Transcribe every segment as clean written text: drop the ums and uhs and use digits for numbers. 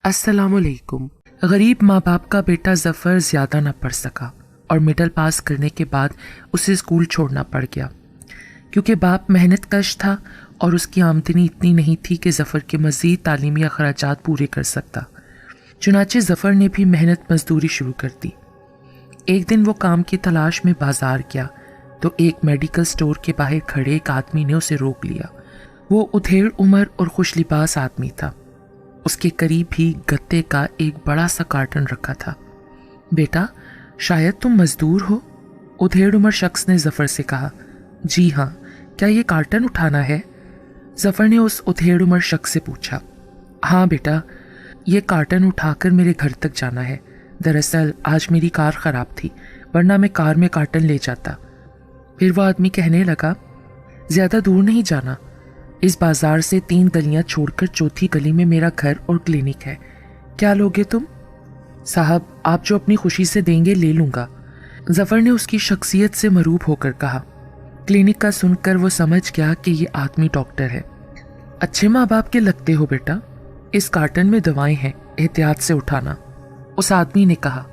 अस्सलाम वालेकुम। गरीब माँ बाप का बेटा ज़फ़र ज़्यादा न पढ़ सका और मिडल पास करने के बाद उसे स्कूल छोड़ना पड़ गया क्योंकि बाप मेहनत कश था और उसकी आमदनी इतनी नहीं थी कि ज़फ़र के मज़ीद तालीमी अखराजात पूरे कर सकता। चुनाचे ज़फ़र ने भी मेहनत मजदूरी शुरू कर दी। एक दिन वो काम की तलाश में बाजार गया तो एक मेडिकल स्टोर के बाहर खड़े एक आदमी ने उसे रोक लिया। वो उधेड़ उम्र और खुश लिबास आदमी था। उसके करीब ही गत्ते का एक बड़ा सा कार्टन रखा था। बेटा, शायद तुम मजदूर हो? उधेड़ उम्र शख्स ने ज़फ़र से कहा। जी हाँ, क्या ये कार्टन उठाना है? ज़फ़र ने उस उधेड़ उम्र शख्स से पूछा। हाँ बेटा, ये कार्टन उठाकर मेरे घर तक जाना है। दरअसल आज मेरी कार ख़राब थी, वरना मैं कार में कार्टन ले जाता। फिर वो आदमी कहने लगा, ज़्यादा दूर नहीं जाना, इस बाजार से 3 गलियां छोड़कर चौथी गली में मेरा घर और क्लिनिक है। क्या लोगे तुम? साहब, आप जो अपनी खुशी से देंगे ले लूँगा। ज़फ़र ने उसकी शख्सियत से मरूब होकर कहा। क्लिनिक का सुनकर वो समझ गया कि ये आदमी डॉक्टर है। अच्छे माँ बाप के लगते हो बेटा, इस कार्टन में दवाएं हैं, एहतियात से उठाना, उस आदमी ने कहा।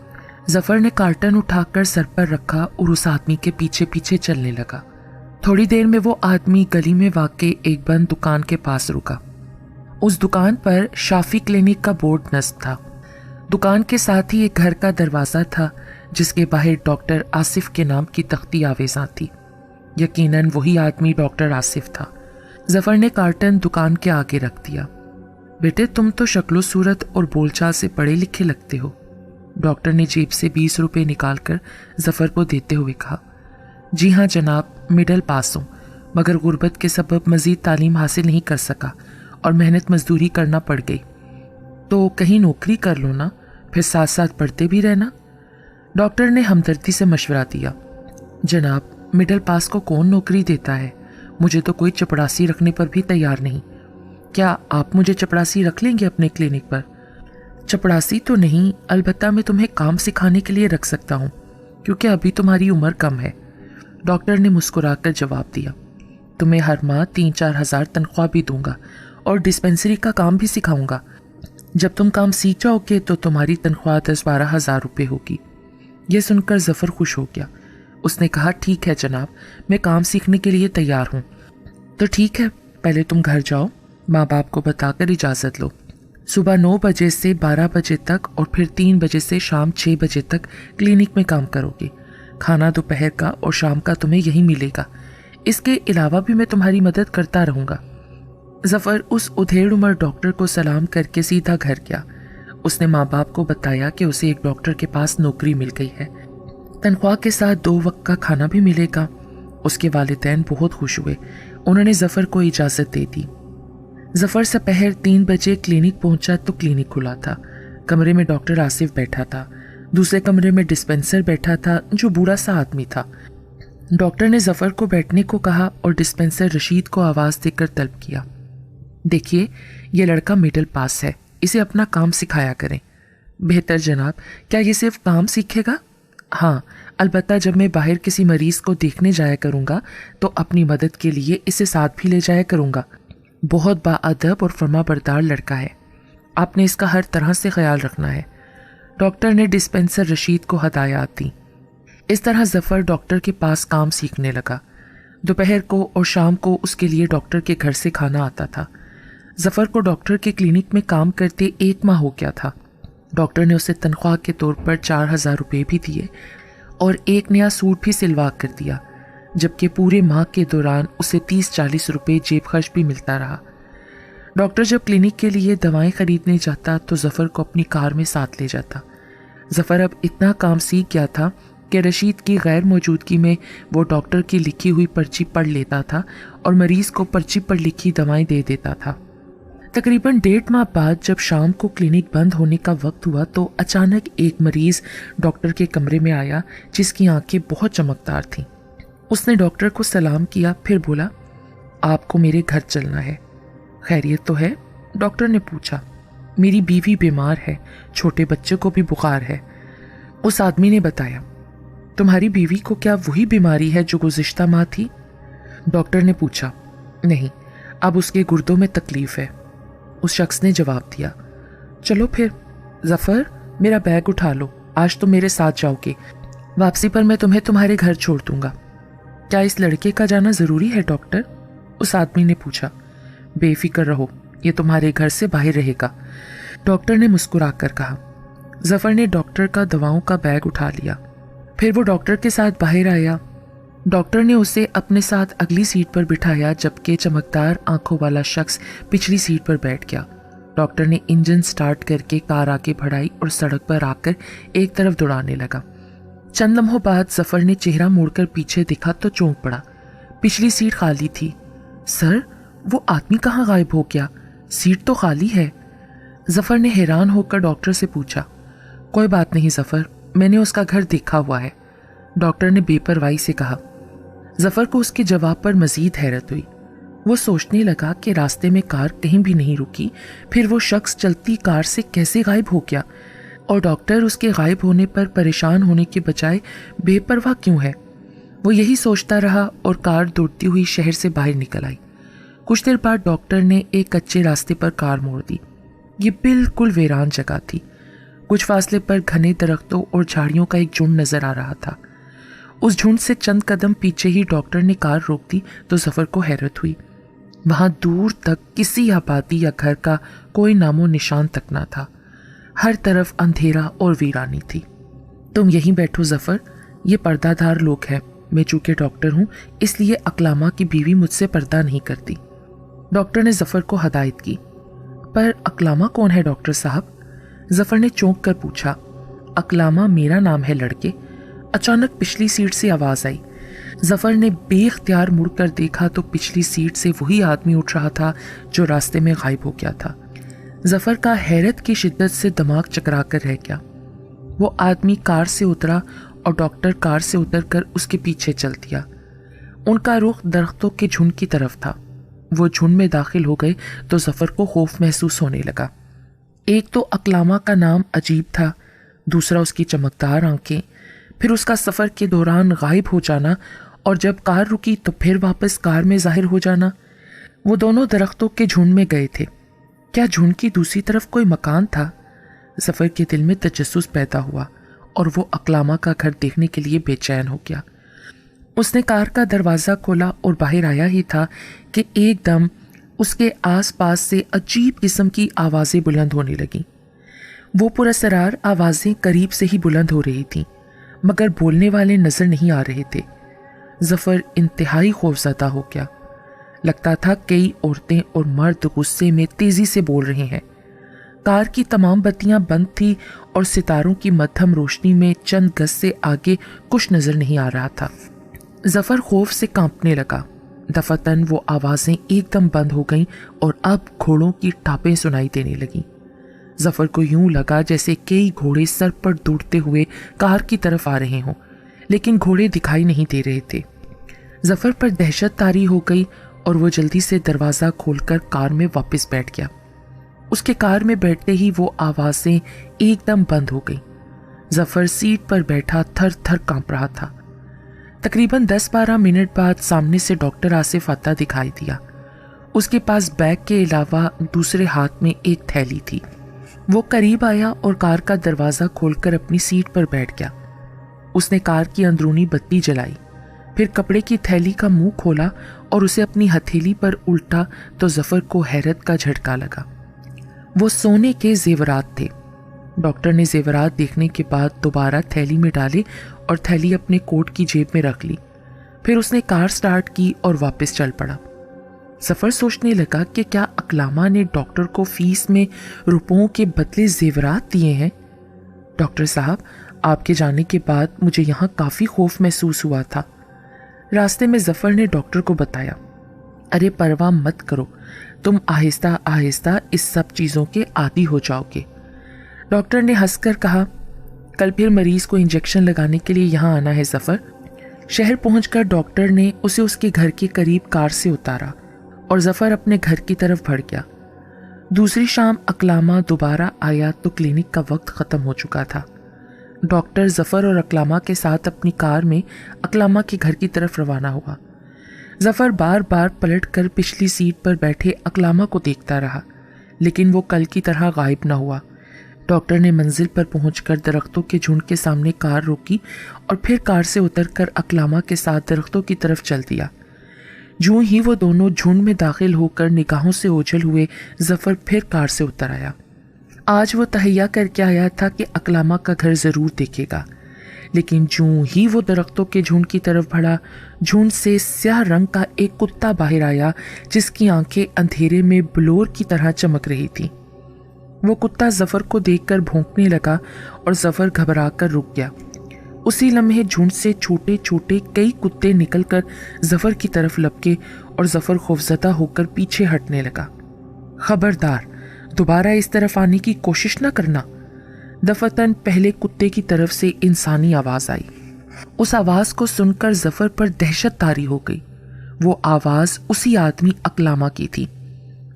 ज़फ़र ने कार्टन उठाकर सर पर रखा और उस आदमी के पीछे पीछे चलने लगा। थोड़ी देर में वो आदमी गली में वाक़ई एक बंद दुकान के पास रुका। उस दुकान पर शाफी क्लिनिक का बोर्ड नस्ब था। दुकान के साथ ही एक घर का दरवाज़ा था जिसके बाहर डॉक्टर आसिफ के नाम की तख्ती आवेज़ां थी। यकीनन वही आदमी डॉक्टर आसिफ था। ज़फ़र ने कार्टन दुकान के आगे रख दिया। बेटे, तुम तो शक्लो सूरत और बोलचाल से पढ़े लिखे लगते हो। डॉक्टर ने जेब से 20 रुपये निकाल कर ज़फ़र को देते हुए कहा। जी हाँ जनाब, मिडल पास हूँ, मगर गुर्बत के सबब मज़ीद तालीम हासिल नहीं कर सका और मेहनत मजदूरी करना पड़ गई। तो कहीं नौकरी कर लो ना, फिर साथ साथ पढ़ते भी रहना। डॉक्टर ने हमदर्दी से मशवरा दिया। जनाब, मिडल पास को कौन नौकरी देता है? मुझे तो कोई चपड़ासी रखने पर भी तैयार नहीं। क्या आप मुझे चपड़ासी रख लेंगे अपने क्लिनिक पर? चपड़ासी तो नहीं, अलबत्ता मैं तुम्हें काम सिखाने के लिए रख सकता हूँ क्योंकि अभी तुम्हारी उम्र कम है। डॉक्टर ने मुस्कुराकर जवाब दिया। तुम्हें हर माह 3-4 हज़ार तनख्वाह भी दूंगा और डिस्पेंसरी का काम भी सिखाऊंगा। जब तुम काम सीख जाओगे तो तुम्हारी तनख्वाह 10-12 हज़ार रुपये होगी। यह सुनकर ज़फ़र खुश हो गया। उसने कहा, ठीक है जनाब, मैं काम सीखने के लिए तैयार हूँ। तो ठीक है, पहले तुम घर जाओ, माँ बाप को बताकर इजाज़त लो। सुबह 9 बजे से 12 बजे तक और फिर 3 बजे से शाम 6 बजे तक क्लिनिक में काम करोगे। खाना दोपहर का और शाम का तुम्हें यहीं मिलेगा। इसके अलावा भी मैं तुम्हारी मदद करता रहूँगा। ज़फ़र उस उधेड़ उम्र डॉक्टर को सलाम करके सीधा घर गया। उसने माँ बाप को बताया कि उसे एक डॉक्टर के पास नौकरी मिल गई है, तनख्वाह के साथ 2 वक्त का खाना भी मिलेगा। उसके वालिदैन बहुत खुश हुए। उन्होंने ज़फ़र को इजाज़त दे दी। ज़फ़र दोपहर 3 बजे क्लिनिक पहुंचा तो क्लिनिक खुला था। कमरे में डॉक्टर आसिफ बैठा था। दूसरे कमरे में डिस्पेंसर बैठा था जो बूढ़ा सा आदमी था। डॉक्टर ने ज़फ़र को बैठने को कहा और डिस्पेंसर रशीद को आवाज़ देकर तलब किया। देखिए, ये लड़का मिडल पास है, इसे अपना काम सिखाया करें। बेहतर जनाब, क्या ये सिर्फ काम सीखेगा? हाँ, अलबत्ता जब मैं बाहर किसी मरीज़ को देखने जाया करूँगा तो अपनी मदद के लिए इसे साथ भी ले जाया करूँगा। बहुत बाअदब और फर्माबरदार लड़का है, आपने इसका हर तरह से ख्याल रखना है। डॉक्टर ने डिस्पेंसर रशीद को हदायत दी। इस तरह ज़फ़र डॉक्टर के पास काम सीखने लगा। दोपहर को और शाम को उसके लिए डॉक्टर के घर से खाना आता था। ज़फ़र को डॉक्टर के क्लिनिक में काम करते 1 माह हो गया था। डॉक्टर ने उसे तनख्वाह के तौर पर 4,000 रुपये भी दिए और एक नया सूट भी सिलवा कर दिया, जबकि पूरे माह के दौरान उसे 30-40 रुपये जेब खर्च भी मिलता रहा। डॉक्टर जब क्लिनिक के लिए दवाएं खरीदने जाता तो ज़फ़र को अपनी कार में साथ ले जाता। ज़फ़र अब इतना काम सीख गया था कि रशीद की गैर मौजूदगी में वो डॉक्टर की लिखी हुई पर्ची पढ़ लेता था और मरीज़ को पर्ची पर लिखी दवाएं दे देता था। तकरीबन 1.5 माह बाद जब शाम को क्लिनिक बंद होने का वक्त हुआ तो अचानक एक मरीज़ डॉक्टर के कमरे में आया जिसकी आंखें बहुत चमकदार थीं। उसने डॉक्टर को सलाम किया, फिर बोला, आपको मेरे घर चलना है। खैरियत तो है? डॉक्टर ने पूछा। मेरी बीवी बीमार है, छोटे बच्चे को भी बुखार है। उस आदमी ने बताया। तुम्हारी बीवी को क्या वही बीमारी है जो गुज़िश्ता माह थी? डॉक्टर ने पूछा। नहीं, अब उसके गुर्दों में तकलीफ है। उस शख्स ने जवाब दिया। चलो फिर। जफर, मेरा बैग उठा लो, आज तो मेरे साथ जाओगे। वापसी पर मैं तुम्हें तुम्हारे घर छोड़ दूंगा। क्या इस लड़के का जाना जरूरी है डॉक्टर? उस आदमी ने पूछा। बेफिक्र रहो, ये तुम्हारे घर से बाहर रहेगा, डॉक्टर ने मुस्कुराकर कहा। जफर ने डॉक्टर का दवाओं का बैग उठा लिया। फिर वो डॉक्टर के साथ बाहर आया। डॉक्टर ने उसे अपने साथ अगली सीट पर बिठाया, जबकि चमकदार आंखों वाला शख्स पिछली सीट पर बैठ गया। डॉक्टर ने इंजन स्टार्ट करके कार आगे बढ़ाई और सड़क पर आकर एक तरफ दौड़ाने लगा। चंद लम्हों बाद जफर ने चेहरा मोड़कर पीछे देखा तो चौंक पड़ा। पिछली सीट खाली थी। सर, वो आदमी कहाँ गायब हो गया? सीट तो खाली है। जफर ने हैरान होकर डॉक्टर से पूछा। कोई बात नहीं जफर, मैंने उसका घर देखा हुआ है, डॉक्टर ने बेपरवाही से कहा। जफर को उसके जवाब पर मजीद हैरत हुई। वो सोचने लगा कि रास्ते में कार कहीं भी नहीं रुकी, फिर वो शख्स चलती कार से कैसे गायब हो गया, और डॉक्टर उसके गायब होने पर परेशान होने के बजाय बेपरवाह क्यों है। वो यही सोचता रहा और कार दौड़ती हुई शहर से बाहर निकल आई। कुछ देर बाद डॉक्टर ने एक कच्चे रास्ते पर कार मोड़ दी। ये बिल्कुल वीरान जगह थी। कुछ फासले पर घने दरख्तों और झाड़ियों का एक झुंड नजर आ रहा था। उस झुंड से चंद कदम पीछे ही डॉक्टर ने कार रोक दी तो जफर को हैरत हुई। वहां दूर तक किसी आबादी या घर का कोई नामो निशान तक ना था। हर तरफ अंधेरा और वीरानी थी। तुम यहीं बैठो जफर, ये पर्दादार लोग हैं। मैं चूंकि डॉक्टर हूं, इसलिए अकलामा की बीवी मुझसे पर्दा नहीं करती। डॉक्टर ने जफर को हदायत की। पर अकलामा कौन है डॉक्टर साहब? जफर ने चौंक कर पूछा। अकलामा मेरा नाम है लड़के। अचानक पिछली सीट से आवाज आई। जफर ने बेख्तियार मुड़कर देखा तो पिछली सीट से वही आदमी उठ रहा था जो रास्ते में गायब हो गया था। जफर का हैरत की शिद्दत से दिमाग चकरा कर रह गया। वो आदमी कार से उतरा और डॉक्टर कार से उतरकर उसके पीछे चल दिया। उनका रुख दरख्तों के झुंड की तरफ था। वो झुंड में दाखिल हो गए तो जफर को खौफ महसूस होने लगा। एक तो अकलामा का नाम अजीब था, दूसरा उसकी चमकदार आंखें, फिर उसका सफ़र के दौरान गायब हो जाना, और जब कार रुकी तो फिर वापस कार में जाहिर हो जाना। वो दोनों दरख्तों के झुंड में गए थे। क्या झुंड की दूसरी तरफ कोई मकान था? जफर के दिल में तजस्सुस पैदा हुआ और वो अकलामा का घर देखने के लिए बेचैन हो गया। उसने कार का दरवाज़ा खोला और बाहर आया ही था कि एकदम उसके आसपास से अजीब किस्म की आवाज़ें बुलंद होने लगीं। वो पुरअसरार आवाज़ें करीब से ही बुलंद हो रही थीं, मगर बोलने वाले नज़र नहीं आ रहे थे। जफर इंतहाई खौफज़दा हो गया। लगता था कई औरतें और मर्द गुस्से में तेज़ी से बोल रहे हैं। कार की तमाम बत्तियां बंद थी और सितारों की मध्यम रोशनी में चंद गज से आगे कुछ नज़र नहीं आ रहा था। जफर खौफ से कांपने लगा। दफतन वो आवाज़ें एकदम बंद हो गईं और अब घोड़ों की टापें सुनाई देने लगीं। जफर को यूं लगा जैसे कई घोड़े सर पर दौड़ते हुए कार की तरफ आ रहे हों, लेकिन घोड़े दिखाई नहीं दे रहे थे। जफर पर दहशत तारी हो गई और वो जल्दी से दरवाज़ा खोलकर कार में वापस बैठ गया। उसके कार में बैठते ही वो आवाज़ें एकदम बंद हो गई। जफर सीट पर बैठा थर थर कांप रहा था। तकरीबन 10-12 मिनट बाद सामने से डॉक्टर आसिफ आता दिखाई दिया। उसके पास बैग के अलावा दूसरे हाथ में एक थैली थी। वो करीब आया और कार का दरवाज़ा खोलकर अपनी सीट पर बैठ गया। उसने कार की अंदरूनी बत्ती जलाई, फिर कपड़े की थैली का मुंह खोला और उसे अपनी हथेली पर उल्टा तो जफर को हैरत का झटका लगा। वो सोने के जेवरात थे। डॉक्टर ने जेवरात देखने के बाद दोबारा थैली में डाले और थैली अपने कोट की जेब में रख ली। फिर उसने कार स्टार्ट की और वापस चल पड़ा। जफर सोचने लगा कि क्या अकलामा ने डॉक्टर को फीस में रुपयों के बदले जेवरात दिए हैं। डॉक्टर साहब, आपके जाने के बाद मुझे यहाँ काफ़ी खौफ महसूस हुआ था। रास्ते में जफर ने डॉक्टर को बताया। अरे परवाह मत करो, तुम आहिस्ता आहिस्ता इस सब चीज़ों के आदी हो जाओगे। डॉक्टर ने हंसकर कहा, कल फिर मरीज को इंजेक्शन लगाने के लिए यहाँ आना है जफर। शहर पहुंचकर डॉक्टर ने उसे उसके घर के करीब कार से उतारा और जफर अपने घर की तरफ बढ़ गया। दूसरी शाम अकलामा दोबारा आया तो क्लिनिक का वक्त ख़त्म हो चुका था। डॉक्टर जफर और अकलामा के साथ अपनी कार में अकलामा के घर की तरफ रवाना हुआ। जफर बार बार पलट कर पिछली सीट पर बैठे अकलामा को देखता रहा, लेकिन वो कल की तरह गायब न हुआ। डॉक्टर ने मंजिल पर पहुंचकर दरख्तों के झुंड के सामने कार रोकी और फिर कार से उतरकर अकलामा के साथ दरख्तों की तरफ चल दिया। यूं ही वो दोनों झुंड में दाखिल होकर निगाहों से ओझल हुए जफर फिर कार से उतर आया। आज वो तहैया करके आया था कि अकलामा का घर ज़रूर देखेगा, लेकिन यूं ही वो दरख्तों के झुंड की तरफ बढ़ा, झुंड से स्याह रंग का एक कुत्ता बाहर आया जिसकी आंखें अंधेरे में ब्लोर की तरह चमक रही थी। वो कुत्ता जफर को देखकर भौंकने लगा और जफर घबराकर रुक गया। उसी लम्हे झुंड से छोटे छोटे कई कुत्ते निकलकर जफर की तरफ लपके और जफर खौफजदा होकर पीछे हटने लगा। खबरदार, दोबारा इस तरफ आने की कोशिश न करना। दफतन पहले कुत्ते की तरफ से इंसानी आवाज आई। उस आवाज को सुनकर जफर पर दहशत तारी हो गई। वो आवाज उसी आदमी अकलामा की थी।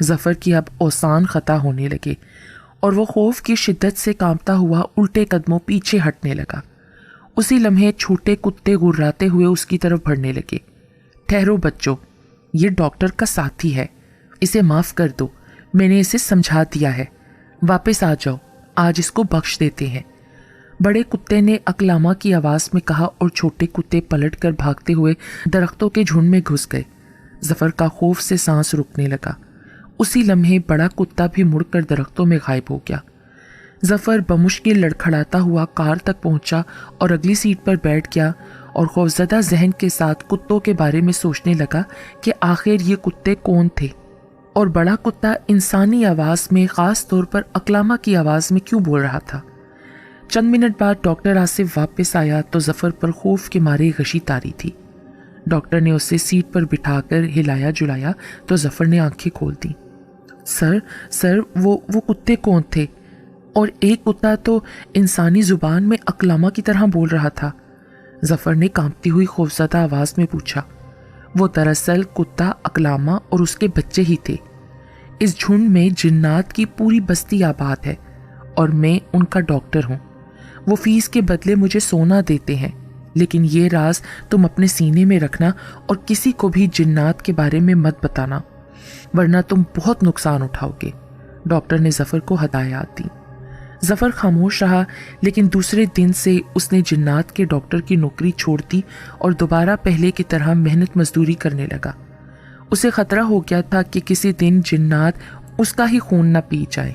जफर की अब औसान खता होने लगे और वो खौफ की शिद्दत से कांपता हुआ उल्टे कदमों पीछे हटने लगा। उसी लम्हे छोटे कुत्ते गुर्राते हुए उसकी तरफ बढ़ने लगे। ठहरो बच्चों, ये डॉक्टर का साथी है, इसे माफ कर दो, मैंने इसे समझा दिया है, वापस आ जाओ, आज इसको बख्श देते हैं, बड़े कुत्ते ने अकलामा की आवाज़ में कहा और छोटे कुत्ते पलटकर भागते हुए दरख्तों के झुंड में घुस गए। जफर का खौफ से सांस रुकने लगा। उसी लम्हे बड़ा कुत्ता भी मुड़कर दरख्तों में गायब हो गया। जफर बमुश्किल लड़खड़ाता हुआ कार तक पहुंचा और अगली सीट पर बैठ गया और खौफजदा जहन के साथ कुत्तों के बारे में सोचने लगा कि आखिर ये कुत्ते कौन थे और बड़ा कुत्ता इंसानी आवाज़ में ख़ास तौर पर अकलामा की आवाज़ में क्यों बोल रहा था। चंद मिनट बाद डॉक्टर आसिफ वापस आया तो जफर पर खौफ के मारे गशी तारी थी। डॉक्टर ने उसे सीट पर बिठाकर हिलाया जुलाया तो जफर ने आंखें खोल दी। सर वो कुत्ते कौन थे? और एक कुत्ता तो इंसानी जुबान में अकलामा की तरह बोल रहा था। जफर ने कांपती हुई खौफजदा आवाज में पूछा। वो दरअसल कुत्ता अकलामा और उसके बच्चे ही थे। इस झुंड में जिन्नात की पूरी बस्ती आबाद है और मैं उनका डॉक्टर हूँ। वो फीस के बदले मुझे सोना देते हैं, लेकिन ये राज तुम अपने सीने में रखना और किसी को भी जिन्नात के बारे में मत बताना, वरना तुम बहुत नुकसान उठाओगे। डॉक्टर ने जफर को हदायत दी। जफर खामोश रहा, लेकिन दूसरे दिन से उसने जिन्नात के डॉक्टर की नौकरी छोड़ दी और दोबारा पहले की तरह मेहनत मजदूरी करने लगा। उसे खतरा हो गया था कि किसी दिन जिन्नात उसका ही खून न पी जाए।